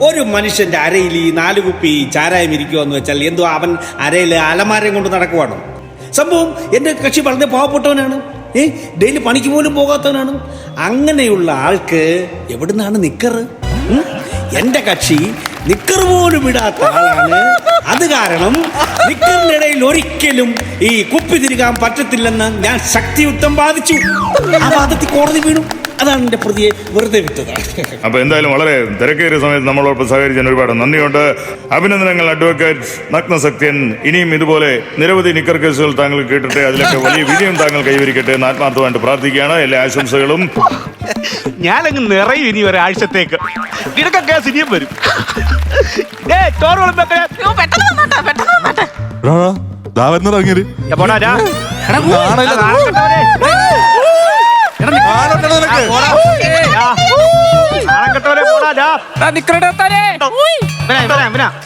ഒരു മനുഷ്യന്റെ അരയിൽ ഈ 4 കുപ്പി ചാരായം ഇരിക്കുമെന്ന് വെച്ചാൽ എന്തോ അവൻ അരയിൽ അലമാരയും കൊണ്ട് നടക്കുവാണോ? സംഭവം എന്റെ കക്ഷി വളരെ പാവപ്പെട്ടവനാണ്, ഡെയിലി പണിക്ക് പോലും പോകാത്തവനാണ്. അങ്ങനെയുള്ള ആൾക്ക് എവിടുന്നാണ് നിക്കറ്? എന്റെ കക്ഷി നിക്കർ പോലും ഇടാത്ത ആളാണ്. അത് കാരണം നിക്കറിനിടയിൽ ഒരിക്കലും ഈ കുപ്പി തിരികാൻ പറ്റത്തില്ലെന്ന് ഞാൻ ശക്തിയുക്തം വാദിച്ചു. ആ വാദത്തിൽ കോടതി വീണു. അതാണ് എന്റെ പ്രതിയെ വെറുതെ വിട്ടത്. അപ്പൊ എന്തായാലും വളരെ തിരക്കേറിയ സമയത്ത് നമ്മളോടൊപ്പം സഹകരിക്കാൻ ഒരുപാട് നന്ദിയുണ്ട്. അഭിനന്ദനങ്ങൾ അഡ്വക്കേറ്റ് നഗ്നസത്യൻ. ഇനിയും ഇതുപോലെ നിരവധി നിക്കർ കേസുകൾ താങ്കൾ കേട്ടിട്ട് അതിലൊക്കെ വലിയ വിജയം താങ്കൾ കൈവരിക്കട്ടെ എന്ന് ആത്മാർത്ഥമായിട്ട് പ്രാർത്ഥിക്കുകയാണ്. എല്ലാ ആശംസകളും. ഞാനങ്ങ് നിറയും ഇനി ഒരാഴ്ചത്തേക്ക്. ഇടക്ക കേസ് ഇനിയും വരും.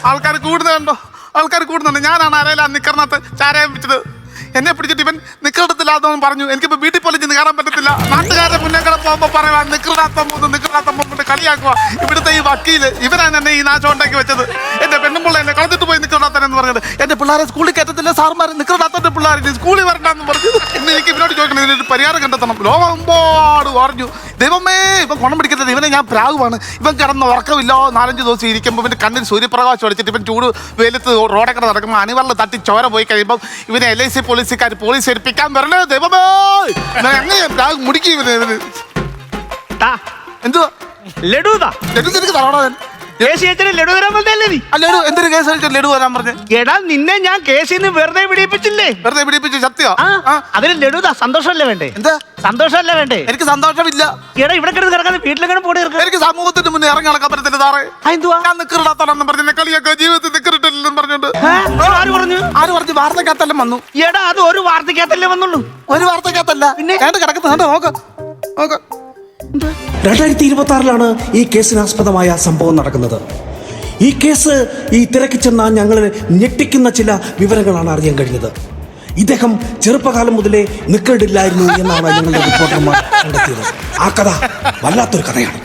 ആൾക്കാർ കൂടുന്നുണ്ടോ? ആൾക്കാർ കൂടുന്നുണ്ട്. ഞാനാണ് അരയില നിക്കറിനകത്ത് ചാരായം വെച്ചത്. എന്നെ പിടിച്ചിട്ട് ഇവൻ നിക്കറിടത്തില്ലാത്തവൻ പറഞ്ഞു. എനിക്കിപ്പോ വീട്ടിൽ പോലും ചെന്ന് കയറാൻ പറ്റത്തില്ല. നാട്ടുകാരുടെ മുന്നേ കൂടെ പോകുമ്പോ പറയാ നിക്കറിടാത്ത കളിയാക്കുക. ഇവിടുത്തെ ഈ വക്കീല് ഇവരാണ് എന്നെ ഈ നാശം ഉണ്ടാക്കി വെച്ചത്. എന്റെ പെണ്ണുമ്പിള്ള എന്നെ കളഞ്ഞിട്ട് പോയി നിക്കറിടാത്തനെന്ന് പറഞ്ഞത്. എന്റെ പിള്ളേരെ സ്കൂളിൽ കയറ്റത്തില്ല, സാറുമാർ നിക്കറിടാത്ത പിള്ളേർ സ്കൂളിൽ വരണ്ടെന്ന് പറഞ്ഞു. എന്നെ എനിക്ക് ഇവരോട് ചോദിക്കണം, ഇതിനൊരു പരിഹാരം കണ്ടെത്തണം. ലോകമെമ്പാട് പറഞ്ഞു. ദൈവമേ, ഇവൻ ഗുണം പിടിക്കരുത്. ഇവനെ ഞാൻ പ്രാഗുവാണ്. ഇവൻ കിടന്ന് ഉറക്കമില്ല. 4-5 ദിവസം ഇരിക്കുമ്പോൾ ഇവന്റെ കണ്ണിൽ സൂര്യപ്രകാശം അടിച്ചിട്ട് ഇവൻ ചൂട് വെയിലത്ത് റോഡൊക്കെ നടക്കുമ്പോൾ അണിവെള്ളം തട്ടി ചോര പോയി കഴിയുമ്പോൾ ഇവനെ LIC പോലീസുകാർ പോലീസ് ഏൽപ്പിക്കാൻ വരണേ. ദൈവമേ, എങ്ങനെയാ പ്രാഗ് മുടിക്കും ഇവന്? എന്തുവാ ലഡു തറവാടാ? ലഡു തരാൻ പറഞ്ഞല്ലേ നീ? ലഡു എന്തൊരു കേസ് ലഡു വരാൻ പറഞ്ഞു? എടാ, നിന്നെ ഞാൻ കേസിൽ നിന്ന് വെറുതെ പിടിപ്പിച്ചില്ലേ? വെറുതെ പിടിപ്പിച്ചു സത്യോ? അതിന് ലഡുതാ. സന്തോഷമല്ലേ വേണ്ടേ? എന്താ സന്തോഷമല്ലേ വേണ്ടേ? എനിക്ക് സന്തോഷമില്ല. എടാ, ഇവിടെ കിടന്ന് കിടക്കാതെ വീട്ടിലെങ്ങനെ പോടി? എനിക്ക് സമൂഹത്തിന് മുന്നേ ഇറങ്ങി നടക്കാൻ പറ്റത്തില്ല സാറേ. ഞാൻ നിക്കറിടാത്താണെന്ന് പറഞ്ഞു കളിയൊക്കെ ജീവിതത്തിൽ നിക്കറിട്ടില്ലെന്ന് പറഞ്ഞോണ്ട്. ആര് പറഞ്ഞു? വാർത്തക്കകത്തെല്ലാം വന്നു. എടാ, അത് ഒരു വാർത്തക്കകത്തല്ലേ വന്നുള്ളൂ. ഒരു വാർത്തക്കകത്തല്ല. പിന്നെ കിടക്കുന്നത് നോക്ക്. 2026 ഈ കേസിനാസ്പദമായ സംഭവം നടക്കുന്നത്. ഈ കേസ് ഈ തിരക്കി ചെന്ന ഞങ്ങൾ ഞെട്ടിക്കുന്ന ചില വിവരങ്ങളാണ് അറിയാൻ കഴിഞ്ഞത്. ഇദ്ദേഹം ചെറുപ്പകാലം മുതലേ നിക്കറിടില്ലായിരുന്നു എന്നാണ് ഞങ്ങളുടെ റിപ്പോർട്ടർമാർ കണ്ടെത്തിയത്. ആ കഥ വല്ലാത്തൊരു കഥയാണ്.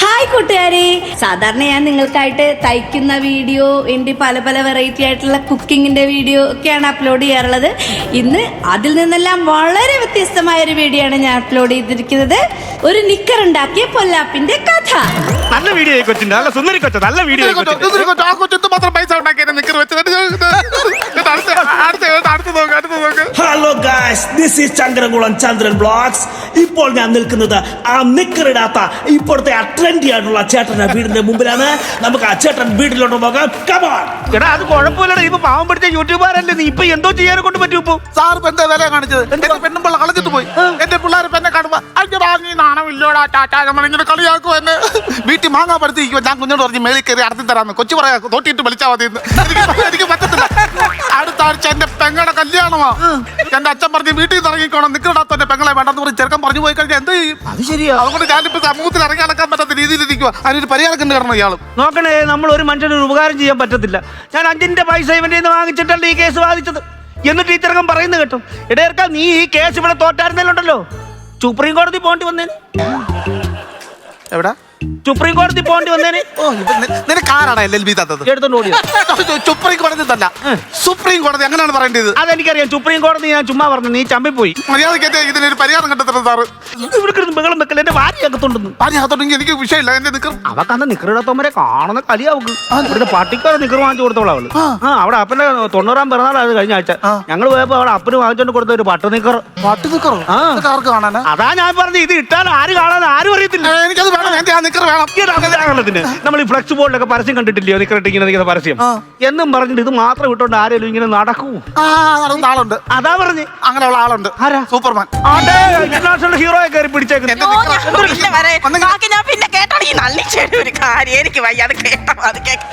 ഹായ് കൂട്ടുകാരെ, സാധാരണ ഞാൻ നിങ്ങൾക്കായിട്ട് തയ്ക്കുന്ന വീഡിയോ, എൻ്റെ പല വെറൈറ്റി ആയിട്ടുള്ള കുക്കിങ്ങിന്റെ വീഡിയോ ഒക്കെയാണ് അപ്ലോഡ് ചെയ്യാറുള്ളത്. ഇന്ന് അതിൽ നിന്നെല്ലാം വളരെ വ്യത്യസ്തമായ ഒരു വീഡിയോ ആണ് ഞാൻ അപ്ലോഡ് ചെയ്തിരിക്കുന്നത്. ഒരു നിക്കർ ഉണ്ടാക്കിയ പൊല്ലാപ്പിന്റെ കഥ. നല്ല വീഡിയോ, നല്ല സുന്ദരി കൊച്ച, നല്ല video. Hello guys, this is Chandrakulam Chandran blogs. ഇപ്പോൾ ഞാൻ നിൽക്കുന്നത് ആ നിക്കറിടാത്ത ഇപ്പോഴത്തെ ട്രെൻഡി ആയിട്ടുള്ള ചേട്ടന്റെ വീടിന്റെ മുമ്പിലാണ്. നമുക്ക് ആ ചേട്ടൻ വീട്ടിലോട്ട് പോകാം. Come on. എടാ, അത് കുഴപ്പമില്ലടാ. ഇപ്പൊ പാവം പിടിച്ച യൂട്യൂബർല്ലേ നീ? ഇപ്പൊ എന്തോ ചെയ്യാനെ കൊണ്ട് പറ്റും? ഇപ്പൊ സാർ എന്താ വില കാണിച്ചത്? എന്റെ പെണ്ണുമ്പിള്ള കളഞ്ഞിട്ട് പോയി. എന്റെ പിള്ളേർ പെണ്ണെ കാണുമ്പോ നാണമില്ലോടാ ഇങ്ങനെ കളിയാക്കും എന്നെ. വീട്ടിൽ മാങ്ങാ പടുത്തിരിക്കുമ്പോ ഞാൻ കുഞ്ഞോട് പറഞ്ഞു മേളിൽ കയറി അടത്തി തരാന്ന്. കൊച്ചു പറയാ തോട്ടിയിട്ട് വിളിച്ചാൽ മതി. എനിക്ക് പറ്റത്തില്ല. അടുത്ത ആഴ്ച എന്റെ പെങ്ങളുടെ കല്യാണമാ. എന്റെ അച്ഛൻ പറഞ്ഞു വീട്ടിൽ നിന്ന് ഇറങ്ങിക്കോണം, നിക്കറിടാത്ത എന്റെ പെങ്ങളെ വേണ്ടെന്ന് പറഞ്ഞ് ചെറുക്കൻ പറഞ്ഞു പോയി കഴിഞ്ഞാൽ എന്ത് ചെയ്യും? അത് ശരിയാ. അതുകൊണ്ട് ഞാനിപ്പോ സമൂഹത്തിൽ ഇറങ്ങി നടക്കാൻ പറ്റാത്ത രീതിയിൽ ഇരിക്കുക. അതിനൊരു പരിഹാരം കണ്ടു കിടണം ഇയാളും. നോക്കണേ, നമ്മൾ ഒരു മനുഷ്യന് ഉപകാരം ചെയ്യാൻ പറ്റത്തില്ല. ഞാൻ 5 പൈസ ഇവന്റെ വാങ്ങിച്ചിട്ടല്ല ഈ കേസ് വാദിച്ചത്. എന്നിട്ട് ഈ ചെറുക്കൻ പറയുന്നത് കേട്ടോ, ഇടയർക്കാ നീ ഈ കേസ് ഇവിടെ തോറ്റായിരുന്നല്ലോ, സുപ്രീം കോടതി പോണ്ടി വന്നേന്. എവിടെ? സുപ്രീം കോടതി പോണ്ടി വന്നേന്. നിനക്ക് ആരാണ് LLB തന്നത്? എടുത്തോണ്ട് ഓടിയോ? സുപ്രീം കോടതി തല്ല, സുപ്രീം കോടതി. അങ്ങനെയാണ് പറയേണ്ടത്. അതെനിക്കറിയാം. സുപ്രീം കോടതി ഞാൻ ചുമ്മാ പറഞ്ഞു, നീ ചമ്പിപ്പോയി. മര്യാദയ്ക്ക് ഇതിനൊരു പരിഹാരം കണ്ടെത്തണം സാറ്. ഇവിടെ കിടന്ന് ബഹളം വെക്കൽ. എന്റെ ഭാര്യ അകത്തുണ്ടെന്ന്. ഭാര്യ അകത്തുണ്ടെങ്കിൽ എനിക്ക് വിഷയമില്ല. എന്റെ നിക്കർ അവക്കന്ന് നിക്കറിടത്തോമരെ കാണുന്ന കളിയാവുക. ഇവിടുത്തെ പട്ടിക്കാരെ നിക്കർ വാങ്ങിച്ചു കൊടുത്തോളൂ അവള്. അവിടെ അപ്പന്റെ 90ാം പിറന്നാൾ അത് കഴിഞ്ഞ ആഴ്ച ഞങ്ങൾ പോയപ്പോ അവിടെ അപ്പന് വാങ്ങിച്ചോണ്ട് കൊടുത്ത ഒരു പട്ട് നിക്കർ. അതാ ഞാൻ പറഞ്ഞു, ഇത് ഇട്ടാൽ ആര് കാണാൻ ആരും അറിയത്തില്ല. എനിക്കത് വേണം. എന്റെ ആ നിക്കർ വേണം. നമ്മൾ ഈ ഫ്ലക്സ് ബോർഡിലൊക്കെ പരസ്യം കണ്ടിട്ടില്ലയോ? നിക്കറിട്ടിങ്ങനെ പരസ്യം എന്നും പറഞ്ഞിട്ട് ഇത് മാത്രം വിട്ടോണ്ട് ആരെങ്കിലും ഇങ്ങനെ നടക്കൂ? ആളുണ്ട്. അതാ പറഞ്ഞ് അങ്ങനെയുള്ള ആളുണ്ട്. സൂപ്പർമാൻ. ഇന്റർനാഷണൽ ഹീറോയെ കയറി പിടിച്ചേക്കുന്നത്. ഞാൻ പിന്നെ കേട്ടോ ഈ നല്ല ഒരു കാര്യം എനിക്ക് വയ്യാതെ കേട്ടോ. അത് കേട്ടോ.